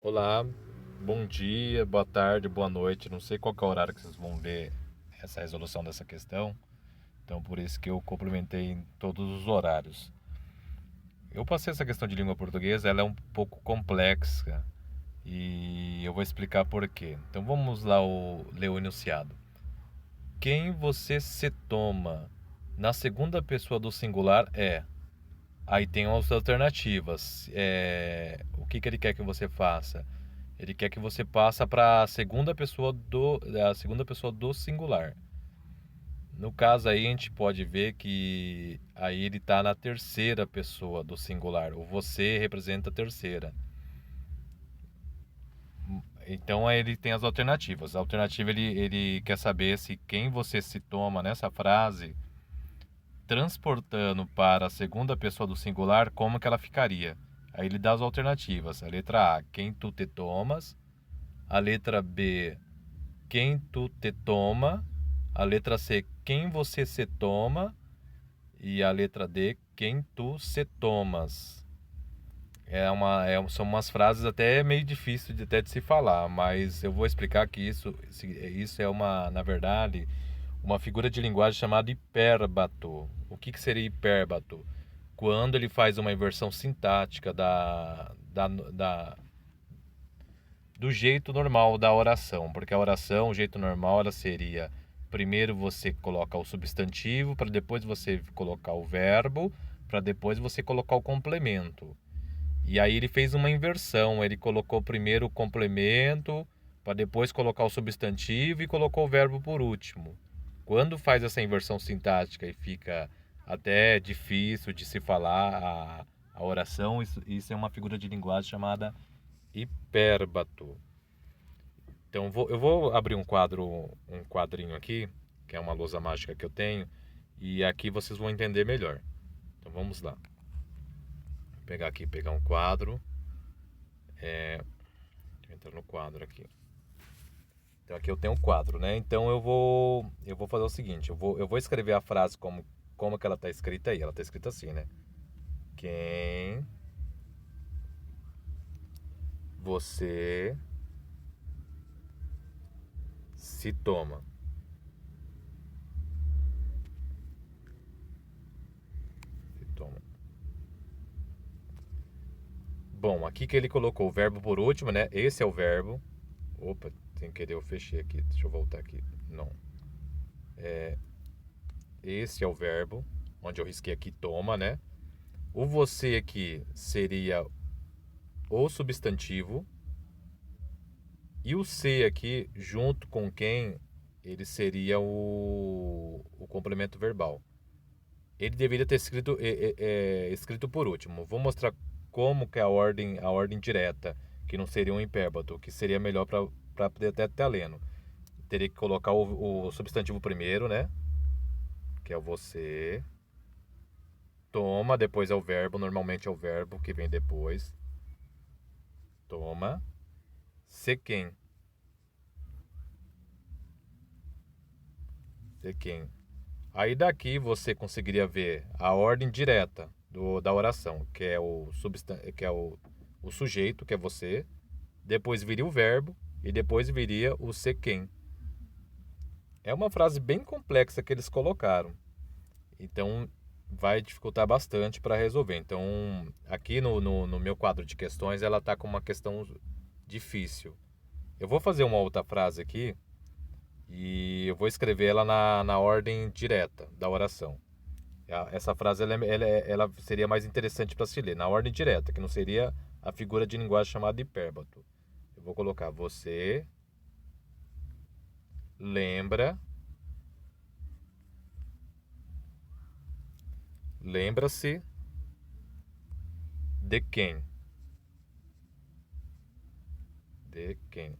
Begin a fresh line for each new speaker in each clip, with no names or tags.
Olá, bom dia, boa tarde, boa noite. Não sei qual que é o horário que vocês vão ver essa resolução dessa questão, então por isso que eu complementei em todos os horários. Eu passei essa questão de língua portuguesa, ela é um pouco complexa e eu vou explicar por quê. Então vamos lá ler o enunciado. Quem você se toma na segunda pessoa do singular é. Aí tem as alternativas. O que ele quer que você faça? Ele quer que você passe para a segunda pessoa do singular. No caso aí a gente pode ver que aí ele está na terceira pessoa do singular. O você representa a terceira. Então aí ele tem as alternativas. A alternativa ele quer saber se quem você se toma nessa frase, transportando para a segunda pessoa do singular, como que ela ficaria? Aí ele dá as alternativas. A letra A, quem tu te tomas. A letra B, quem tu te toma. A letra C, quem você se toma. E a letra D, quem tu se tomas. São umas frases até meio difíceis de se falar, mas eu vou explicar que isso é na verdade, uma figura de linguagem chamada hipérbato. O que seria hipérbato? Quando ele faz uma inversão sintática do jeito normal da oração, porque a oração, o jeito normal, ela seria: primeiro você coloca o substantivo, para depois você colocar o verbo, para depois você colocar o complemento. E aí ele fez uma inversão, ele colocou primeiro o complemento, para depois colocar o substantivo e colocou o verbo por último. Quando faz essa inversão sintática e fica até difícil de se falar a oração, isso é uma figura de linguagem chamada hipérbato. Então eu vou abrir um quadrinho aqui, que é uma lousa mágica que eu tenho, e aqui vocês vão entender melhor. Então vamos lá. Vou pegar um quadro, entrar no quadro aqui. Então aqui eu tenho um quadro, né? Então eu vou fazer o seguinte, eu vou escrever a frase como que ela está escrita aí. Ela está escrita assim, né? Quem você se toma. Se toma. Bom, aqui que ele colocou o verbo por último, né? Esse é o verbo. Opa, sem querer eu fechei aqui. Deixa eu voltar aqui. Não. Esse é o verbo, onde eu risquei aqui toma, né? O você aqui seria o substantivo. E o se aqui, junto com quem, ele seria o complemento verbal. Ele deveria ter escrito por último. Vou mostrar como que é a ordem direta, que não seria um hipérbato, que seria melhor para poder até estar lendo. Teria que colocar o substantivo primeiro, né? Que é o você. Toma, depois é o verbo, normalmente é o verbo que vem depois. Toma. Se quem. Se quem. Aí daqui você conseguiria ver a ordem direta da oração, que é o sujeito, que é você. Depois viria o verbo e depois viria o se quem. É uma frase bem complexa que eles colocaram. Então vai dificultar bastante para resolver. Então aqui no meu quadro de questões ela está com uma questão difícil. Eu vou fazer uma outra frase aqui e eu vou escrever ela na ordem direta da oração. Essa frase ela seria mais interessante para se ler, na ordem direta, que não seria a figura de linguagem chamada hipérbato. Eu vou colocar: você lembra-se de quem? De quem?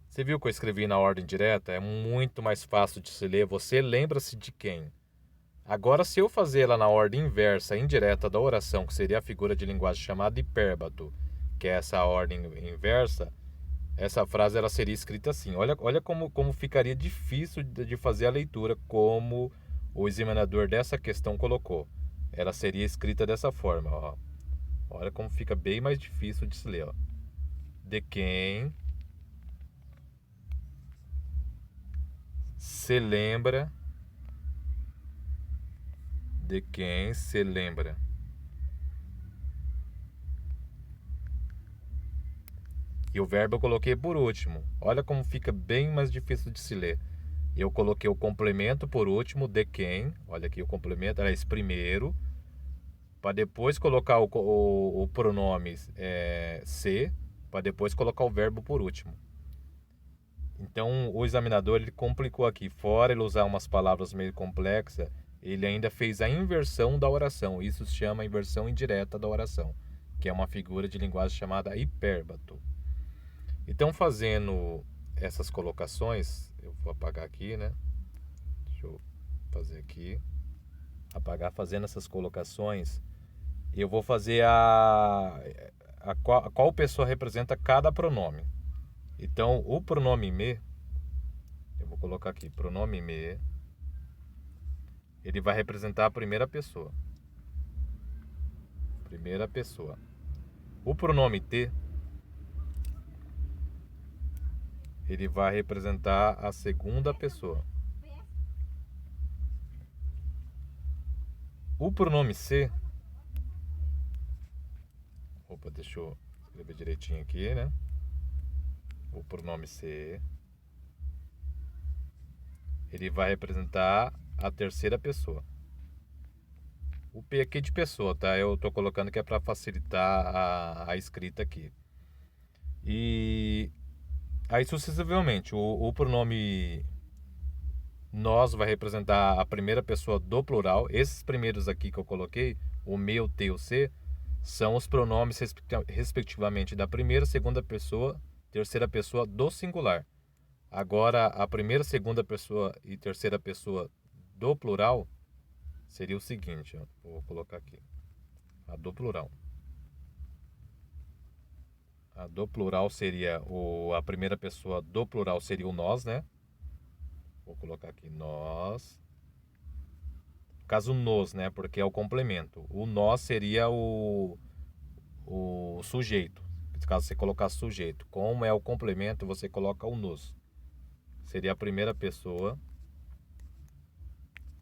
Você viu que eu escrevi na ordem direta? É muito mais fácil de se ler. Você lembra-se de quem? Agora, se eu fazer ela na ordem inversa, indireta da oração, que seria a figura de linguagem chamada hipérbato, que é essa ordem inversa, essa frase ela seria escrita assim. Olha como ficaria difícil de fazer a leitura, como o examinador dessa questão colocou. Ela seria escrita dessa forma, ó. Olha como fica bem mais difícil de se ler, ó. De quem se lembra. De quem se lembra. E o verbo eu coloquei por último. Olha como fica bem mais difícil de se ler. Eu coloquei o complemento por último, de quem. Olha aqui o complemento, era esse primeiro. Para depois colocar o pronome se. Para depois colocar o verbo por último. Então o examinador ele complicou aqui. Fora ele usar umas palavras meio complexas, ele ainda fez a inversão da oração. Isso se chama inversão indireta da oração, que é uma figura de linguagem chamada hipérbato. Então, fazendo essas colocações, eu vou apagar aqui, né? Deixa eu fazer aqui. Apagar fazendo essas colocações. Eu vou fazer qual pessoa representa cada pronome. Então, o pronome me, eu vou colocar aqui, pronome me, ele vai representar a primeira pessoa. Primeira pessoa. O pronome te, ele vai representar a segunda pessoa. O pronome se, opa, deixa eu escrever direitinho aqui, né? O pronome se, ele vai representar a terceira pessoa. O P aqui é de pessoa, tá? Eu tô colocando que é para facilitar a escrita aqui. E aí sucessivamente, o pronome nós vai representar a primeira pessoa do plural. Esses primeiros aqui que eu coloquei, o me, o te, o se, são os pronomes respectivamente da primeira, segunda pessoa, terceira pessoa do singular. Agora, a primeira, segunda pessoa e terceira pessoa do plural seria o seguinte, ó, vou colocar aqui, a do plural. A do plural seria a primeira pessoa do plural seria o nós, né? Vou colocar aqui nós. Caso nos, né? Porque é o complemento. O nós seria o sujeito. Caso você colocar sujeito. Como é o complemento, você coloca o nos. Seria a primeira pessoa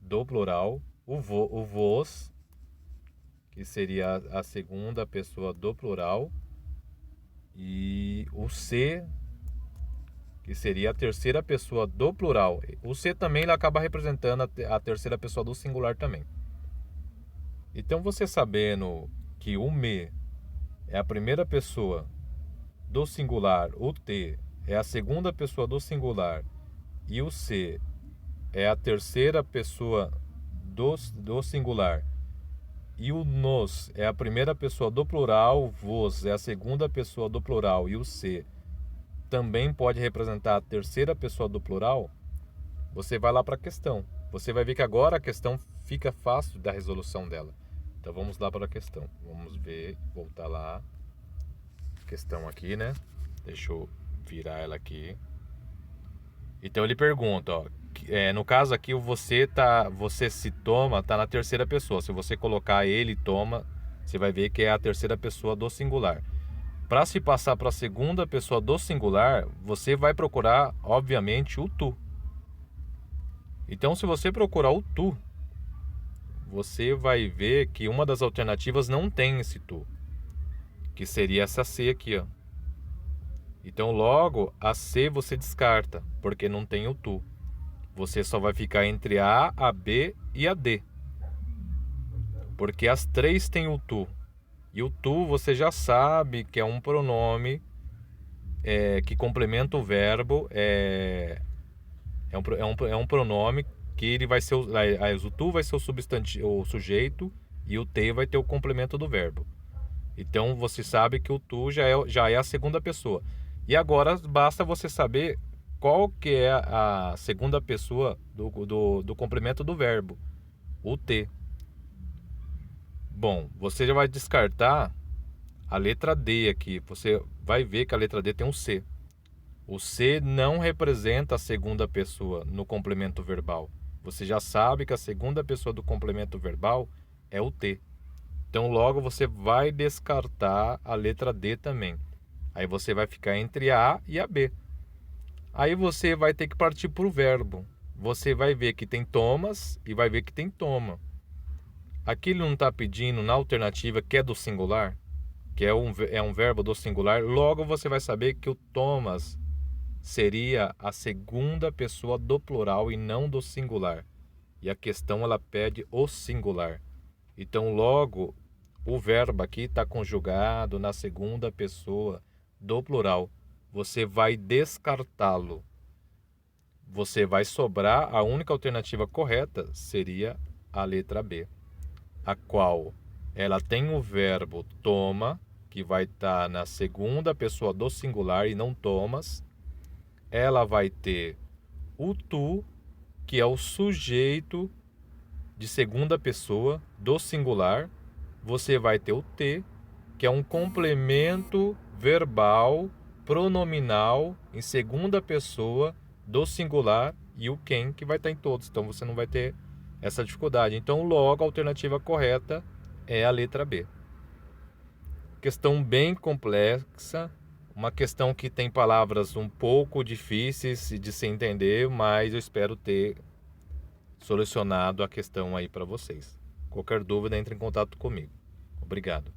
do plural. O vos, que seria a segunda pessoa do plural. E o se, que seria a terceira pessoa do plural. O se também ele acaba representando a terceira pessoa do singular também. Então, você sabendo que o me é a primeira pessoa do singular, o te é a segunda pessoa do singular e o se é a terceira pessoa do singular e o nos é a primeira pessoa do plural, vos é a segunda pessoa do plural e o se também pode representar a terceira pessoa do plural, você vai lá para a questão. Você vai ver que agora a questão fica fácil da resolução dela. Então vamos lá para a questão. Vamos ver, voltar lá. Questão aqui, né? Deixa eu virar ela aqui. Então ele pergunta, ó, no caso aqui o você se toma, tá na terceira pessoa. Se você colocar ele toma, você vai ver que é a terceira pessoa do singular. Para se passar para a segunda pessoa do singular, você vai procurar, obviamente, o tu. Então, se você procurar o tu, você vai ver que uma das alternativas não tem esse tu, que seria essa C aqui, ó. Então, logo, a C você descarta, porque não tem o tu. Você só vai ficar entre a B e a D, porque as três têm o tu. E o tu você já sabe que é um pronome que complementa o verbo, é um pronome que ele vai ser o tu vai ser o substantivo, o sujeito, e o te vai ter o complemento do verbo. Então você sabe que o tu já é a segunda pessoa. E agora basta você saber qual que é a segunda pessoa do complemento do verbo, o te. Bom, você já vai descartar a letra D aqui. Você vai ver que a letra D tem um C. O C não representa a segunda pessoa no complemento verbal. Você já sabe que a segunda pessoa do complemento verbal é o te. Então logo você vai descartar a letra D também. Aí você vai ficar entre a e a B. Aí você vai ter que partir para o verbo. Você vai ver que tem tomas e vai ver que tem toma. Aqui ele não está pedindo na alternativa que é do singular, que é um verbo do singular. Logo você vai saber que o tomas seria a segunda pessoa do plural e não do singular. E a questão ela pede o singular. Então logo o verbo aqui está conjugado na segunda pessoa do plural. Você vai descartá-lo. Você vai sobrar, a única alternativa correta seria a letra B, a qual ela tem o verbo toma, que vai estar na segunda pessoa do singular e não tomas. Ela vai ter o tu, que é o sujeito de segunda pessoa do singular. Você vai ter o te, que é um complemento verbal pronominal em segunda pessoa do singular, e o quem, que vai estar em todos. Então você não vai ter essa dificuldade. Então logo a alternativa correta é a letra B. Questão bem complexa, uma questão que tem palavras um pouco difíceis de se entender, mas eu espero ter solucionado a questão aí para vocês. Qualquer dúvida, entre em contato comigo. Obrigado.